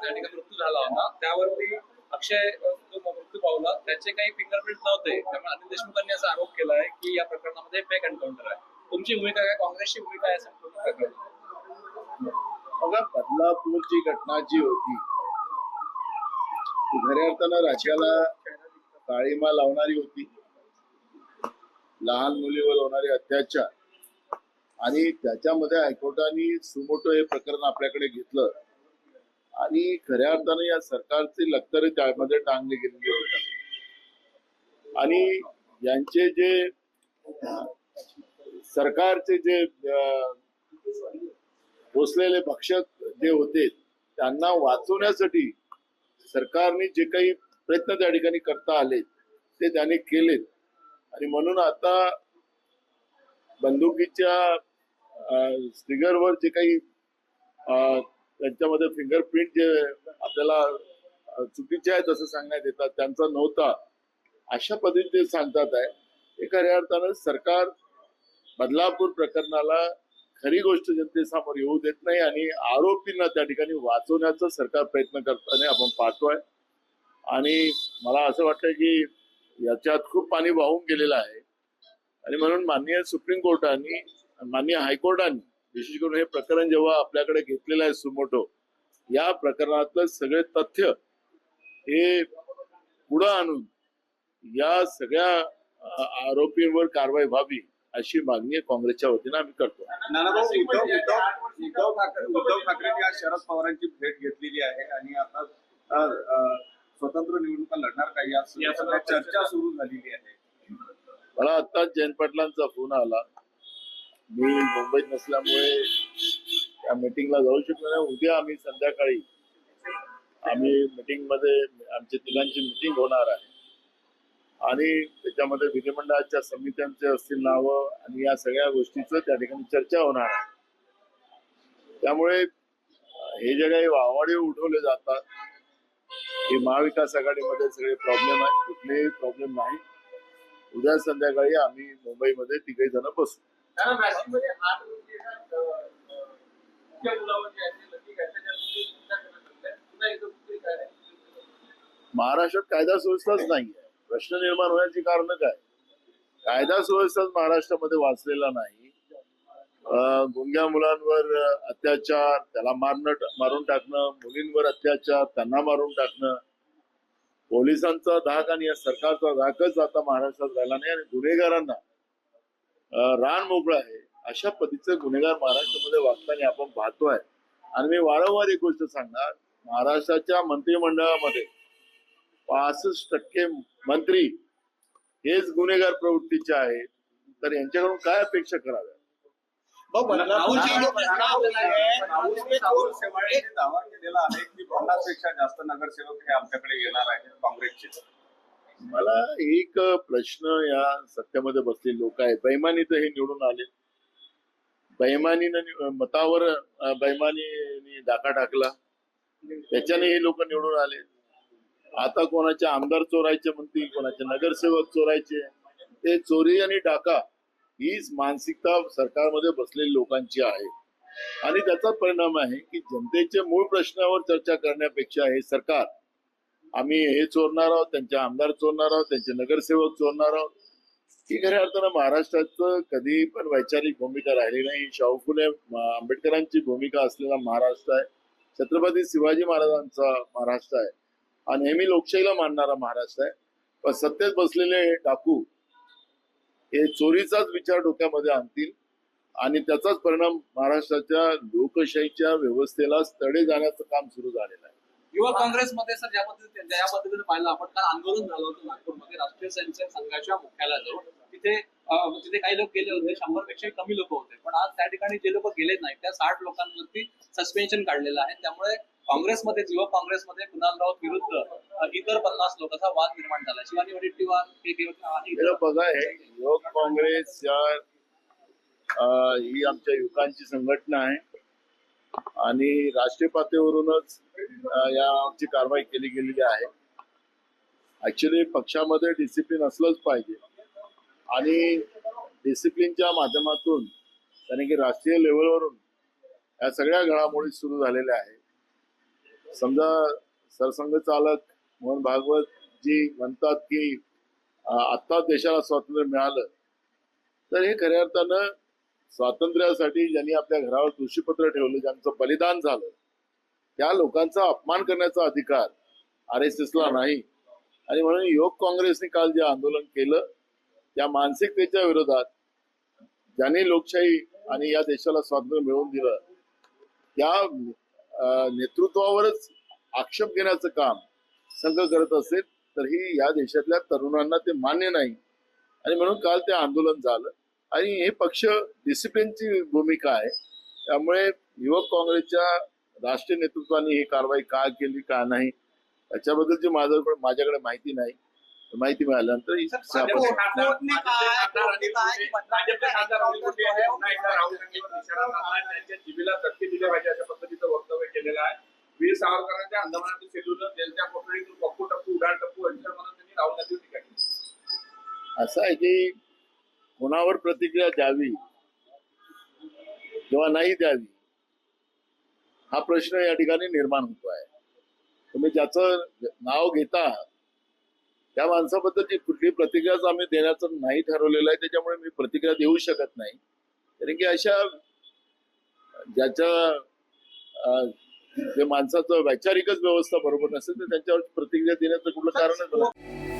त्या ठिकाणी मृत्यू झाला होता, त्यावरती अक्षय जो मृत्यू पावला त्याचे काही फिंगरप्रिंट नव्हते. त्यामुळे अनिल देशमुखांनी असा आरोप केला आहे की या प्रकरणामध्ये फेक एन्काउंटर आहे. तुमची भूमिका काय, काँग्रेसची भूमिका आहे संपूर्ण प्रकरणात? बघा, बदलापूरची घटना जी होती ती खऱ्या अर्थानं राज्याला काळीमा लावणारी होती. लहान मुलीवर होणारे अत्याचार आणि त्याच्यामध्ये हायकोर्टाने सुमोटो हे प्रकरण आपल्याकडे घेतलं आणि खऱ्या अर्थानं या सरकारची लक्तरे त्यामध्ये टांगली गेलेली होती. आणि यांचे जे सरकारचे जे पोचलेले भक्षक जे होते त्यांना वाचवण्यासाठी सरकारने जे काही प्रयत्न त्या ठिकाणी करता आले ते त्याने केलेत. आणि म्हणून आता बंदुकीच्या स्टिगरवर जे काही त्यांच्यामध्ये फिंगरप्रिंट जे आपल्याला चुकीचे आहेत असं सांगण्यात येतात त्यांचा नव्हता अशा पद्धतीने सांगतात आहे. हे खऱ्या अर्थानं सरकार बदलापूर प्रकरणाला खरी गोष्ट जनतेसमोर येऊ देत नाही आणि आरोपींना त्या ठिकाणी वाचवण्याचा सरकार प्रयत्न करताना आपण पाहतोय. आणि मला असं वाटतं की याच्यात खूप पाणी वाहून गेलेलं आहे आणि म्हणून माननीय सुप्रीम कोर्टाने, माननीय हायकोर्टाने विशेष करून हे प्रकरण जेव्हा आपल्याकडे घेतलेलं आहे सुमोटो, या प्रकरणातलं सगळे तथ्य हे पुढं आणून या सगळ्या आरोपींवर कारवाई व्हावी अशी मागणी काँग्रेसच्या वतीनं आम्ही करतो. उद्धव ठाकरेंनी आज शरद पवारांची भेट घेतलेली आहे आणि आता स्वतंत्र निवडणुका लढणार काही या सगळ्या चर्चा सुरू झालेली आहे. मला आत्ताच जयंत पाटलांचा फोन आला. मी मुंबईत नसल्यामुळे त्या मीटिंगला जाऊ शकलो नाही. उद्या आम्ही संध्याकाळी मीटिंग मध्ये आमच्या तिघांची मीटिंग होणार आहे आणि त्याच्यामध्ये विधिमंडळाच्या समित्यांचे असतील नावं आणि या सगळ्या गोष्टीचं त्या ठिकाणी चर्चा होणार आहे. त्यामुळे हे जे काही वावाडे उठवले जातात हे महाविकास आघाडीमध्ये सगळे प्रॉब्लेम आहेत, कुठलेही प्रॉब्लेम नाही. उद्या संध्याकाळी आम्ही मुंबईमध्ये तिघे जण बसू. महाराष्ट्रात कायदा सुव्यवस्थाच नाहीये. प्रश्न निर्माण होण्याची कारण काय? कायदा सुव्यवस्थाच महाराष्ट्रामध्ये वाचलेला नाही. गुंग्या मुलांवर अत्याचार, त्याला मारून टाकणं, मुलींवर अत्याचार, त्यांना मारून टाकणं, पोलिसांचा धाक आणि या सरकारचा धाकच आता महाराष्ट्रात राहिला नाही आणि गुन्हेगारांना रान मोकळं आहे अशा पद्धतीचे गुन्हेगार महाराष्ट्रामध्ये वागताना आपण पाहतोय. आणि मी वारंवार एक गोष्ट सांगणार, महाराष्ट्राच्या मंत्रिमंडळामध्ये 65% मंत्री हेच गुन्हेगार प्रवृत्तीचे आहेत. तर यांच्याकडून काय अपेक्षा कराव्या? दावा केलेला आहे की 50 पेक्षा जास्त नगरसेवक हे आमच्याकडे येणार आहेत काँग्रेसचे. मला एक प्रश्न, या सत्तेमध्ये बसलेले लोक आहेत, बैमानीत हे निवडून आले, बैमानीनं मतावर बैमानीने डाका टाकला, त्याच्याने हे लोक निवडून आले. आता कोणाचे आमदार चोरायचे म्हणतील, कोणाचे नगरसेवक चोरायचे. ते चोरी आणि डाका हीच मानसिकता सरकारमध्ये बसलेल्या लोकांची आहे आणि त्याचा परिणाम आहे की जनतेच्या मूळ प्रश्नावर चर्चा करण्यापेक्षा हे सरकार आम्ही हे चोरणार आहोत, त्यांचे आमदार चोरणार आहोत, त्यांचे नगरसेवक चोरणार आहोत, ही खऱ्या अर्थानं महाराष्ट्राचं कधी पण वैचारिक भूमिका राहिली नाही. शाहू फुले आंबेडकरांची भूमिका असलेला महाराष्ट्र आहे, छत्रपती शिवाजी महाराजांचा महाराष्ट्र आहे हा नेहमी लोकशाहीला मानणारा महाराष्ट्र आहे. पण सत्तेत बसलेले डाकू हे चोरीचाच विचार डोक्यामध्ये आणतील आणि त्याचाच परिणाम महाराष्ट्राच्या लोकशाहीच्या व्यवस्थेला तडे जाण्याचं काम सुरू झालेलं आहे. युवक काँग्रेसमध्ये सर ज्या पद्धतीने पाहिलं आपण, काल आंदोलन झालं होतं नागपूरमध्ये राष्ट्रीय स्वयंसेवक संघाच्या मुख्यालयाजवळ. तिथे काही लोक गेले होते, 100 पेक्षा कमी लोक होते. पण आज त्या ठिकाणी जे लोक गेले नाहीत त्या 60 लोकांवरती सस्पेन्शन काढलेलं आहे. त्यामुळे काँग्रेसमध्ये, युवक काँग्रेसमध्ये कुणाल राऊत विरुद्ध इतर 50 लोकांचा वाद निर्माण झाला. शिवानी वडेट्टीवार बघा, हे युवक काँग्रेस ही आमच्या युवकांची संघटना आहे आणि राष्ट्रीय पातळीवरूनच याची कारवाई केली गेलेली आहे. ऍक्च्युली पक्षामध्ये डिसिप्लिन असलंच पाहिजे आणि डिसिप्लिनच्या माध्यमातून, कारण की राष्ट्रीय लेवलवरून या सगळ्या घडामोडी सुरू झालेल्या आहेत. समजा सरसंघ चालक मोहन भागवत जी म्हणतात की आत्ता देशाला स्वातंत्र्य मिळालं, तर हे खऱ्या अर्थानं स्वातंत्र्यासाठी ज्यांनी आपल्या घरावर तुळशीपत्र ठेवलं, ज्यांचं बलिदान झालं, त्या लोकांचा अपमान करण्याचा अधिकार RSS ला नाही. आणि म्हणून युवक काँग्रेसने काल जे आंदोलन केलं त्या मानसिकतेच्या विरोधात, ज्यांनी लोकशाही आणि या देशाला स्वातंत्र्य मिळवून दिलं त्या नेतृत्वावरच आक्षेप घेण्याचं काम संघ करत असेल तर ही या देशातल्या तरुणांना ते मान्य नाही. आणि म्हणून काल ते आंदोलन झालं. आणि हे पक्ष डिसिप्लिनची भूमिका आहे, त्यामुळे युवक काँग्रेसच्या राष्ट्रीय नेतृत्वाने ही कारवाई का केली का नाही याच्याबद्दलची माझ्याकडे माहिती नाही. माहिती मिळाल्यानंतर ही जिबीला धक्के दिले पाहिजे अशा पद्धतीचं वक्तव्य केलेलं आहे. वीर सावरकरांच्या अंदमानातील सेलूला जेलच्या कोठडीतून पप्पू टप्पू उडाण टप्पू अंशर म्हणून त्यांनी राहुल गांधी टीका केली. असं आहे की कोणावर प्रतिक्रिया द्यावी किंवा नाही द्यावी हा प्रश्न या ठिकाणी निर्माण होतो आहे. तुम्ही ज्याचं नाव घेता त्या माणसाबद्दलची कुठली प्रतिक्रियाच आम्ही देण्याचं नाही ठरवलेलं आहे, त्याच्यामुळे मी प्रतिक्रिया देऊ शकत नाही. कारण की अशा ज्याच्या जे माणसाचं वैचारिकच व्यवस्था बरोबर नसेल तर त्यांच्यावर प्रतिक्रिया देण्याचं कुठलं कारणच नाही.